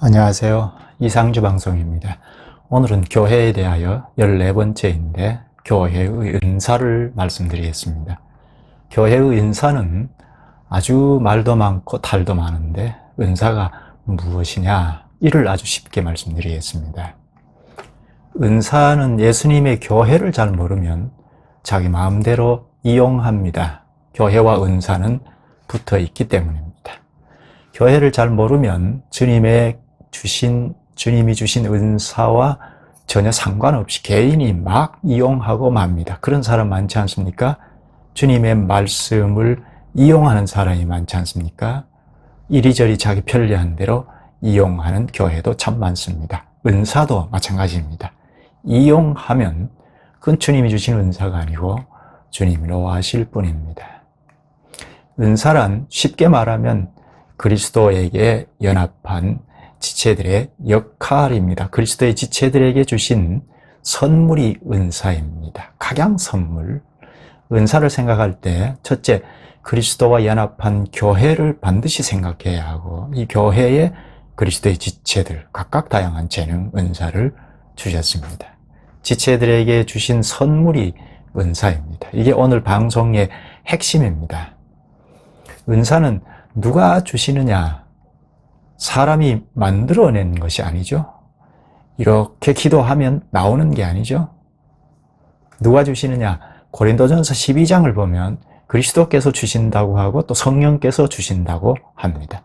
안녕하세요. 이상주 방송입니다. 오늘은 교회에 대하여 14번째인데 교회의 은사를 말씀드리겠습니다. 교회의 은사는 아주 말도 많고 탈도 많은데 은사가 무엇이냐, 이를 아주 쉽게 말씀드리겠습니다. 은사는 예수님의 교회를 잘 모르면 자기 마음대로 이용합니다. 교회와 은사는 붙어 있기 때문입니다. 교회를 잘 모르면 주님이 주신 은사와 전혀 상관없이 개인이 막 이용하고 맙니다. 그런 사람 많지 않습니까? 주님의 말씀을 이용하는 사람이 많지 않습니까? 이리저리 자기 편리한 대로 이용하는 교회도 참 많습니다. 은사도 마찬가지입니다. 이용하면 그건 주님이 주신 은사가 아니고 주님이 노하실 뿐입니다. 은사란 쉽게 말하면 그리스도에게 연합한 지체들의 역할입니다. 그리스도의 지체들에게 주신 선물이 은사입니다. 각양 선물. 은사를 생각할 때 첫째, 그리스도와 연합한 교회를 반드시 생각해야 하고, 이 교회에 그리스도의 지체들, 각각 다양한 재능, 은사를 주셨습니다. 지체들에게 주신 선물이 은사입니다. 이게 오늘 방송의 핵심입니다. 은사는 누가 주시느냐? 사람이 만들어낸 것이 아니죠. 이렇게 기도하면 나오는 게 아니죠. 누가 주시느냐? 고린도전서 12장을 보면 그리스도께서 주신다고 하고 또 성령께서 주신다고 합니다.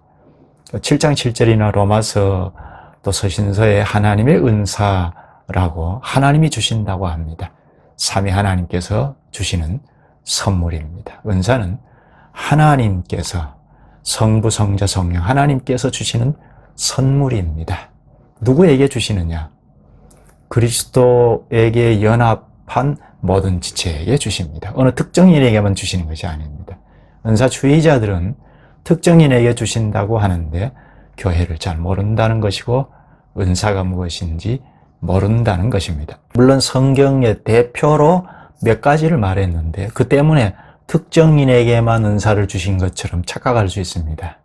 7장 7절이나 로마서 또 서신서에 하나님의 은사라고 하나님이 주신다고 합니다. 삼위 하나님께서 주시는 선물입니다. 은사는 하나님께서, 성부, 성자, 성령, 하나님께서 주시는 선물입니다. 누구에게 주시느냐? 그리스도에게 연합한 모든 지체에게 주십니다. 어느 특정인에게만 주시는 것이 아닙니다. 은사주의자들은 특정인에게 주신다고 하는데 교회를 잘 모른다는 것이고 은사가 무엇인지 모른다는 것입니다. 물론 성경의 대표로 몇 가지를 말했는데 그 때문에 특정인에게만 은사를 주신 것처럼 착각할 수 있습니다.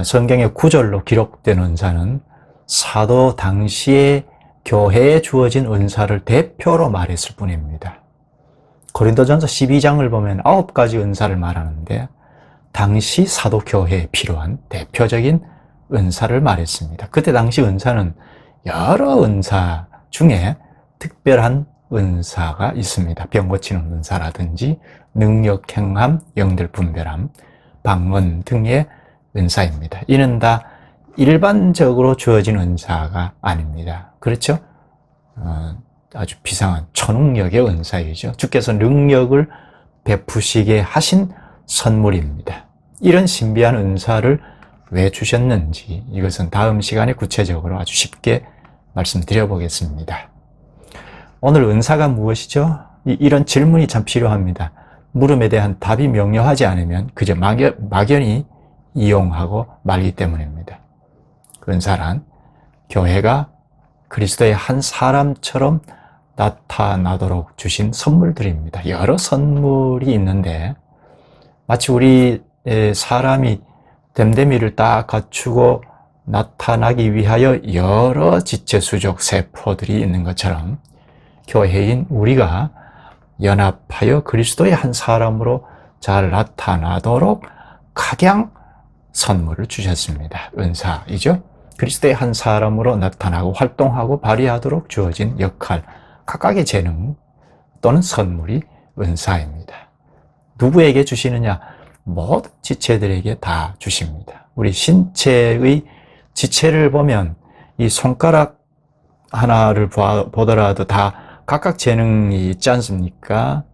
성경의 구절로 기록된 은사는 사도 당시에 교회에 주어진 은사를 대표로 말했을 뿐입니다. 고린도전서 12장을 보면 9가지 은사를 말하는데 당시 사도 교회에 필요한 대표적인 은사를 말했습니다. 그때 당시 은사는 여러 은사 중에 특별한 은사가 있습니다. 병 고치는 은사라든지 능력 행함, 영들 분별함, 방언 등의 은사입니다. 이는 다 일반적으로 주어진 은사가 아닙니다. 그렇죠? 아주 비상한 초능력의 은사이죠. 주께서 능력을 베푸시게 하신 선물입니다. 이런 신비한 은사를 왜 주셨는지 이것은 다음 시간에 구체적으로 아주 쉽게 말씀드려 보겠습니다. 오늘 은사가 무엇이죠? 이런 질문이 참 필요합니다. 물음에 대한 답이 명료하지 않으면 그저 막연히 이용하고 말기 때문입니다. 은사란 교회가 그리스도의 한 사람처럼 나타나도록 주신 선물들입니다. 여러 선물이 있는데 마치 우리 사람이 됨됨이를 딱 갖추고 나타나기 위하여 여러 지체 수족 세포들이 있는 것처럼 교회인 우리가 연합하여 그리스도의 한 사람으로 잘 나타나도록 각양 선물을 주셨습니다. 은사이죠. 그리스도의 한 사람으로 나타나고 활동하고 발휘하도록 주어진 역할, 각각의 재능 또는 선물이 은사입니다. 누구에게 주시느냐? 모든 지체들에게 다 주십니다. 우리 신체의 지체를 보면 이 손가락 하나를 보더라도 다 각각 재능이 있지 않습니까?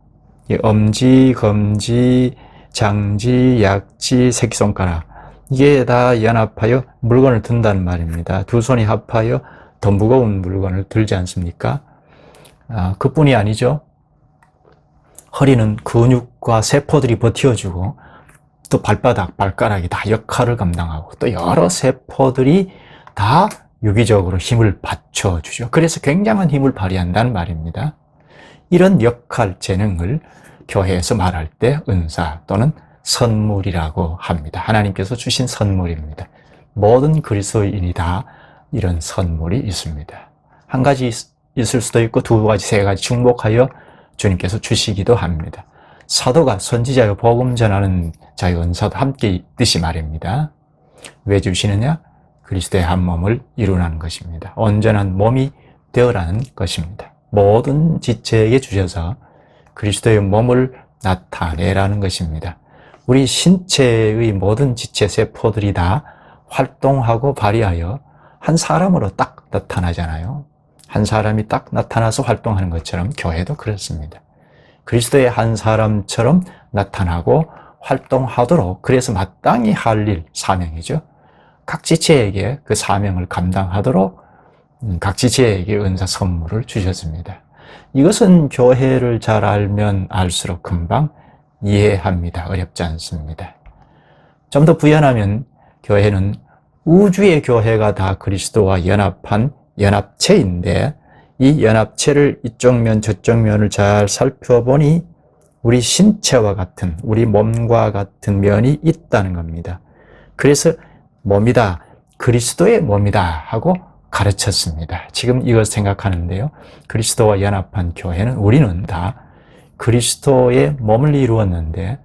엄지, 검지, 장지, 약지, 새끼손가락, 이게 다 연합하여 물건을 든다는 말입니다. 두 손이 합하여 더 무거운 물건을 들지 않습니까? 그뿐이 아니죠. 허리는 근육과 세포들이 버텨주고 또 발바닥, 발가락이 다 역할을 감당하고 또 여러 세포들이 다 유기적으로 힘을 받쳐주죠. 그래서 굉장한 힘을 발휘한다는 말입니다. 이런 역할, 재능을 교회에서 말할 때 은사 또는 선물이라고 합니다. 하나님께서 주신 선물입니다. 모든 그리스도인이 다 이런 선물이 있습니다. 한 가지 있을 수도 있고 두 가지, 세 가지 중복하여 주님께서 주시기도 합니다. 사도가 선지자요 복음 전하는 자의 은사도 함께 있듯이 말입니다. 왜 주시느냐? 그리스도의 한 몸을 이루라는 것입니다. 온전한 몸이 되어라는 것입니다. 모든 지체에게 주셔서 그리스도의 몸을 나타내라는 것입니다. 우리 신체의 모든 지체 세포들이 다 활동하고 발휘하여 한 사람으로 딱 나타나잖아요. 한 사람이 딱 나타나서 활동하는 것처럼 교회도 그렇습니다. 그리스도의 한 사람처럼 나타나고 활동하도록, 그래서 마땅히 할 일, 사명이죠. 각 지체에게 그 사명을 감당하도록 각 지체에게 은사 선물을 주셨습니다. 이것은 교회를 잘 알면 알수록 금방 이해합니다. 어렵지 않습니다. 좀 더 부연하면 교회는 우주의 교회가 다 그리스도와 연합한 연합체인데, 이 연합체를 이쪽 면 저쪽 면을 잘 살펴보니 우리 신체와 같은, 우리 몸과 같은 면이 있다는 겁니다. 그래서 몸이다, 그리스도의 몸이다 하고 가르쳤습니다. 지금 이걸 생각하는데요. 그리스도와 연합한 교회는, 우리는 다 그리스도의 몸을 이루었는데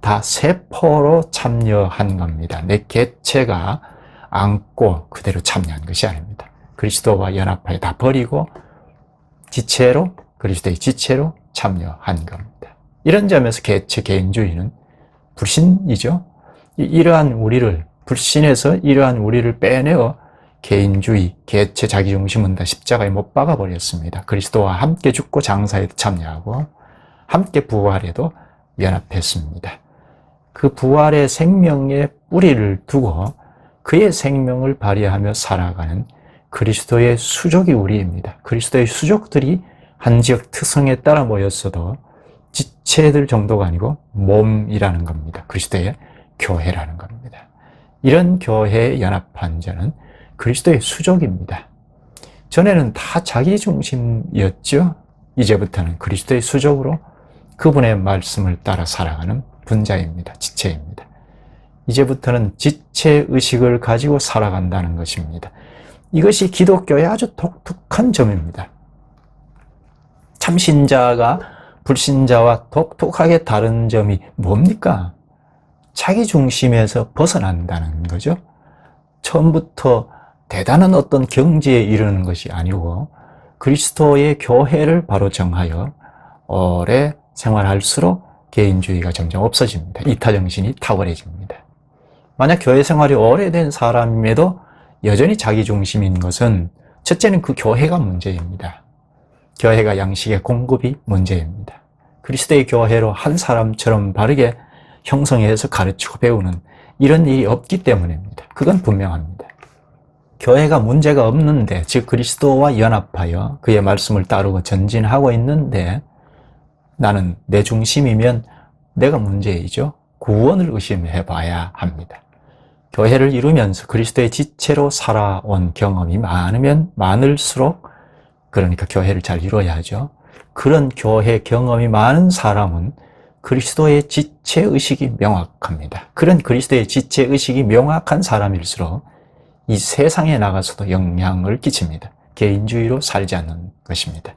다 세포로 참여한 겁니다. 내 개체가 안고 그대로 참여한 것이 아닙니다. 그리스도와 연합하여 다 버리고 지체로, 그리스도의 지체로 참여한 겁니다. 이런 점에서 개체 개인주의는 불신이죠. 이러한 우리를, 불신에서 이러한 우리를 빼내어 개인주의, 개체 자기중심은 다 십자가에 못 박아버렸습니다. 그리스도와 함께 죽고 장사에도 참여하고 함께 부활에도 연합했습니다. 그 부활의 생명의 뿌리를 두고 그의 생명을 발휘하며 살아가는 그리스도의 수족이 우리입니다. 그리스도의 수족들이 한 지역 특성에 따라 모였어도 지체들 정도가 아니고 몸이라는 겁니다. 그리스도의 교회라는 겁니다. 이런 교회에 연합한 자는 그리스도의 수족입니다. 전에는 다 자기 중심이었죠. 이제부터는 그리스도의 수족으로 그분의 말씀을 따라 살아가는 분자입니다. 지체입니다. 이제부터는 지체의식을 가지고 살아간다는 것입니다. 이것이 기독교의 아주 독특한 점입니다. 참신자가 불신자와 독특하게 다른 점이 뭡니까? 자기 중심에서 벗어난다는 거죠. 처음부터 대단한 어떤 경지에 이르는 것이 아니고 그리스도의 교회를 바로 정하여 오래 생활할수록 개인주의가 점점 없어집니다. 이타정신이 탁월해집니다. 만약 교회 생활이 오래된 사람임에도 여전히 자기중심인 것은 첫째는 그 교회가 문제입니다. 교회가 양식의 공급이 문제입니다. 그리스도의 교회로 한 사람처럼 바르게 형성해서 가르치고 배우는 이런 일이 없기 때문입니다. 그건 분명합니다. 교회가 문제가 없는데, 즉 그리스도와 연합하여 그의 말씀을 따르고 전진하고 있는데 나는 내 중심이면 내가 문제이죠. 구원을 의심해 봐야 합니다. 교회를 이루면서 그리스도의 지체로 살아온 경험이 많으면 많을수록, 그러니까 교회를 잘 이루어야죠. 그런 교회 경험이 많은 사람은 그리스도의 지체의식이 명확합니다. 그런 그리스도의 지체의식이 명확한 사람일수록 이 세상에 나가서도 영향을 끼칩니다. 개인주의로 살지 않는 것입니다.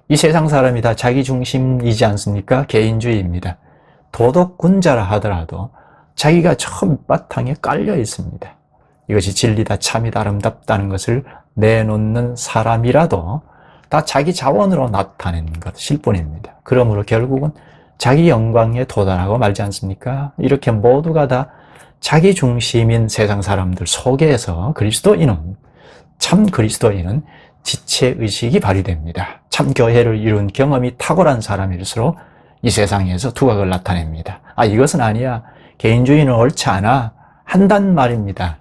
이 세상 사람이 다 자기중심이지 않습니까? 개인주의입니다. 도덕군자라 하더라도 자기가 저 밑바탕에 깔려 있습니다. 이것이 진리다, 참이다, 아름답다는 것을 내놓는 사람이라도 다 자기 자원으로 나타내는 것일 뿐입니다. 그러므로 결국은 자기 영광에 도달하고 말지 않습니까? 이렇게 모두가 다 자기 중심인 세상 사람들 속에서 그리스도인은, 참 그리스도인은 지체의식이 발휘됩니다. 참 교회를 이룬 경험이 탁월한 사람일수록 이 세상에서 두각을 나타냅니다. 이것은 아니야, 개인주의는 옳지 않아 한단 말입니다.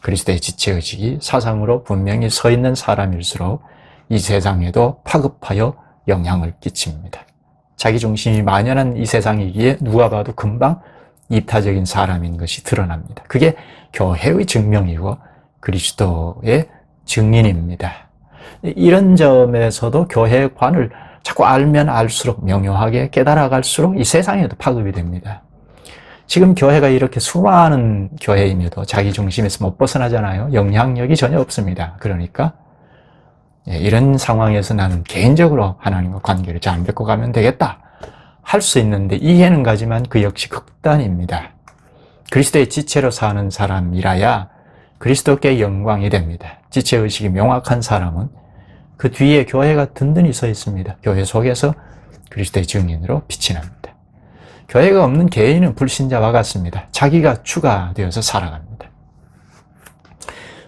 그리스도의 지체의식이 사상으로 분명히 서 있는 사람일수록 이 세상에도 파급하여 영향을 끼칩니다. 자기중심이 만연한 이 세상이기에 누가 봐도 금방 이타적인 사람인 것이 드러납니다. 그게 교회의 증명이고 그리스도의 증인입니다. 이런 점에서도 교회관을 자꾸 알면 알수록, 명료하게 깨달아갈수록 이 세상에도 파급이 됩니다. 지금 교회가 이렇게 수많은 교회임에도 자기 중심에서 못 벗어나잖아요. 영향력이 전혀 없습니다. 그러니까 이런 상황에서 나는 개인적으로 하나님과 관계를 잘 맺고 가면 되겠다 할 수 있는데 이해는 가지만 그 역시 극단입니다. 그리스도의 지체로 사는 사람이라야 그리스도께 영광이 됩니다. 지체의식이 명확한 사람은 그 뒤에 교회가 든든히 서 있습니다. 교회 속에서 그리스도의 증인으로 빛이 납니다. 교회가 없는 개인은 불신자와 같습니다. 자기가 주가 되어서 살아갑니다.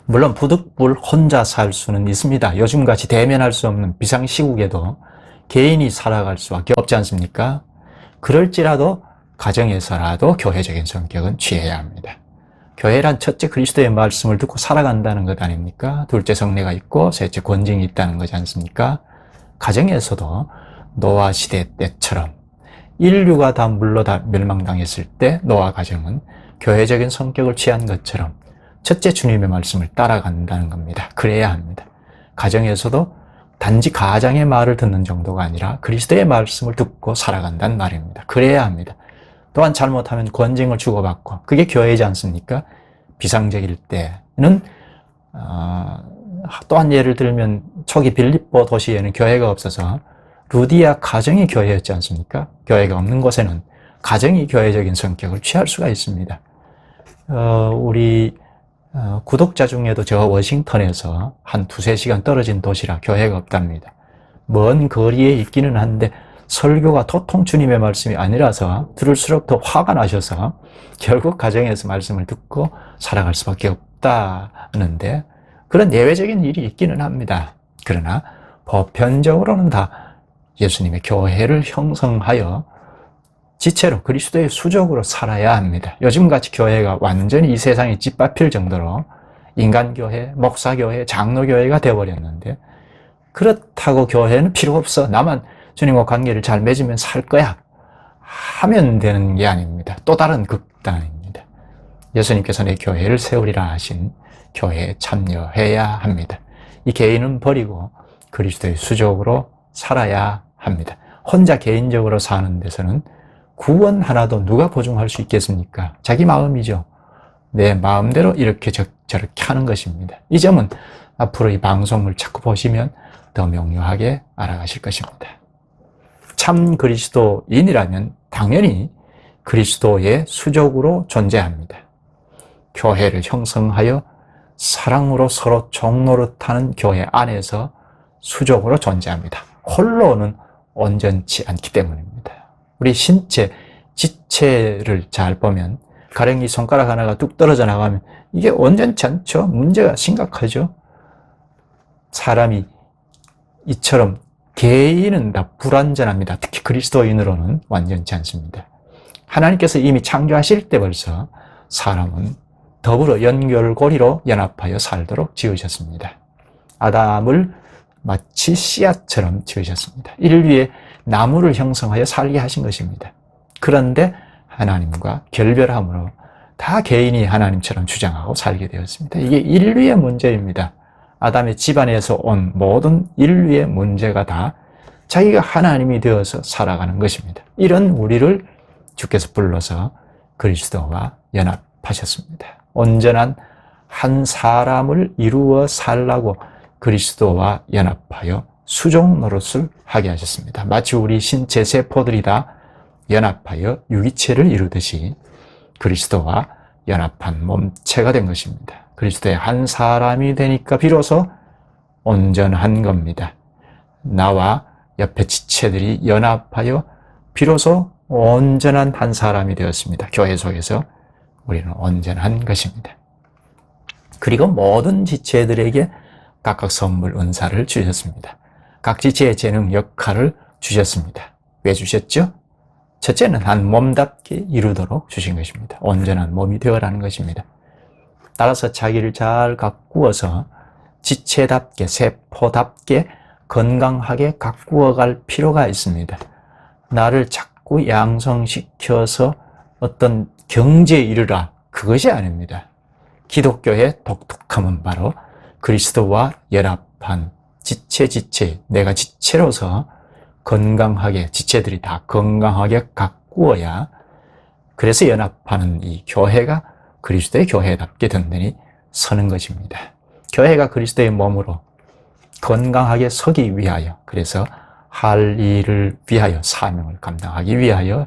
물론 부득불 혼자 살 수는 있습니다. 요즘같이 대면할 수 없는 비상시국에도 개인이 살아갈 수밖에 없지 않습니까? 그럴지라도 가정에서라도 교회적인 성격은 취해야 합니다. 교회란 첫째 그리스도의 말씀을 듣고 살아간다는 것 아닙니까? 둘째 성례가 있고 셋째 권징이 있다는 거지 않습니까? 가정에서도 노아 시대 때처럼 인류가 다 물로 다 멸망당했을 때 노아 가정은 교회적인 성격을 취한 것처럼 첫째 주님의 말씀을 따라간다는 겁니다. 그래야 합니다. 가정에서도 단지 가장의 말을 듣는 정도가 아니라 그리스도의 말씀을 듣고 살아간다는 말입니다. 그래야 합니다. 또한 잘못하면 권징을 주고받고 그게 교회이지 않습니까? 비상적일 때는 또한 예를 들면 초기 빌립보 도시에는 교회가 없어서 루디아 가정이 교회였지 않습니까? 교회가 없는 곳에는 가정이 교회적인 성격을 취할 수가 있습니다. 우리 구독자 중에도 저 워싱턴에서 한 2-3시간 떨어진 도시라 교회가 없답니다. 먼 거리에 있기는 한데 설교가 도통 주님의 말씀이 아니라서 들을수록 더 화가 나셔서 결국 가정에서 말씀을 듣고 살아갈 수밖에 없다는데 그런 예외적인 일이 있기는 합니다. 그러나 보편적으로는 다 예수님의 교회를 형성하여 지체로 그리스도의 수족으로 살아야 합니다. 요즘같이 교회가 완전히 이 세상에 짓밟힐 정도로 인간교회, 목사교회, 장로교회가 되어버렸는데 그렇다고 교회는 필요 없어. 나만 주님과 관계를 잘 맺으면 살 거야 하면 되는 게 아닙니다. 또 다른 극단입니다. 예수님께서 내 교회를 세우리라 하신 교회에 참여해야 합니다. 이 개인은 버리고 그리스도의 수족으로 살아야 합니다. 혼자 개인적으로 사는 데서는 구원 하나도 누가 보증할 수 있겠습니까? 자기 마음이죠. 내 마음대로 이렇게 저렇게 하는 것입니다. 이 점은 앞으로 이 방송을 자꾸 보시면 더 명료하게 알아가실 것입니다. 참 그리스도인이라면 당연히 그리스도의 수족으로 존재합니다. 교회를 형성하여 사랑으로 서로 종노릇하는 교회 안에서 수족으로 존재합니다. 홀로는 온전치 않기 때문입니다. 우리 신체, 지체를 잘 보면 가령이 손가락 하나가 뚝 떨어져 나가면 이게 온전치 않죠? 문제가 심각하죠? 사람이 이처럼 개인은 다 불완전합니다. 특히 그리스도인으로는 완전치 않습니다. 하나님께서 이미 창조하실 때 벌써 사람은 더불어 연결고리로 연합하여 살도록 지으셨습니다. 아담을 마치 씨앗처럼 지으셨습니다. 인류의 나무를 형성하여 살게 하신 것입니다. 그런데 하나님과 결별함으로 다 개인이 하나님처럼 주장하고 살게 되었습니다. 이게 인류의 문제입니다. 아담의 집안에서 온 모든 인류의 문제가 다 자기가 하나님이 되어서 살아가는 것입니다. 이런 우리를 주께서 불러서 그리스도와 연합하셨습니다. 온전한 한 사람을 이루어 살라고 그리스도와 연합하여 수종 노릇을 하게 하셨습니다. 마치 우리 신체 세포들이 다 연합하여 유기체를 이루듯이 그리스도와 연합한 몸체가 된 것입니다. 그리스도의 한 사람이 되니까 비로소 온전한 겁니다. 나와 옆에 지체들이 연합하여 비로소 온전한 한 사람이 되었습니다. 교회 속에서 우리는 온전한 것입니다. 그리고 모든 지체들에게 각각 선물 은사를 주셨습니다. 각 지체의 재능 역할을 주셨습니다. 왜 주셨죠? 첫째는 한 몸답게 이루도록 주신 것입니다. 온전한 몸이 되어라는 것입니다. 따라서 자기를 잘 가꾸어서 지체답게, 세포답게 건강하게 가꾸어갈 필요가 있습니다. 나를 자꾸 양성시켜서 어떤 경지에 이르라, 그것이 아닙니다. 기독교의 독특함은 바로 그리스도와 연합한 지체, 내가 지체로서 건강하게, 지체들이 다 건강하게 가꾸어야 그래서 연합하는 이 교회가 그리스도의 교회답게 든든히 서는 것입니다. 교회가 그리스도의 몸으로 건강하게 서기 위하여, 그래서 할 일을 위하여, 사명을 감당하기 위하여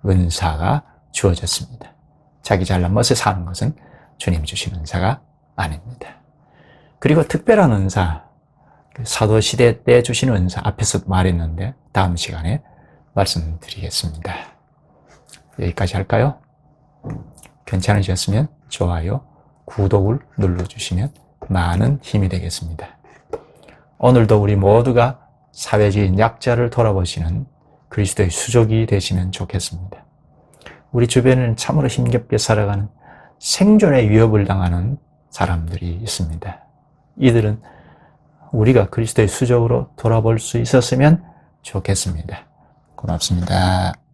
은사가 주어졌습니다. 자기 잘난 멋에 사는 것은 주님 주신 은사가 아닙니다. 그리고 특별한 은사, 사도시대 때 주신 은사, 앞에서 말했는데 다음 시간에 말씀드리겠습니다. 여기까지 할까요? 괜찮으셨으면 좋아요, 구독을 눌러주시면 많은 힘이 되겠습니다. 오늘도 우리 모두가 사회적인 약자를 돌아보시는 그리스도의 수족이 되시면 좋겠습니다. 우리 주변에는 참으로 힘겹게 살아가는 생존의 위협을 당하는 사람들이 있습니다. 이들은 우리가 그리스도의 수족으로 돌아볼 수 있었으면 좋겠습니다. 고맙습니다.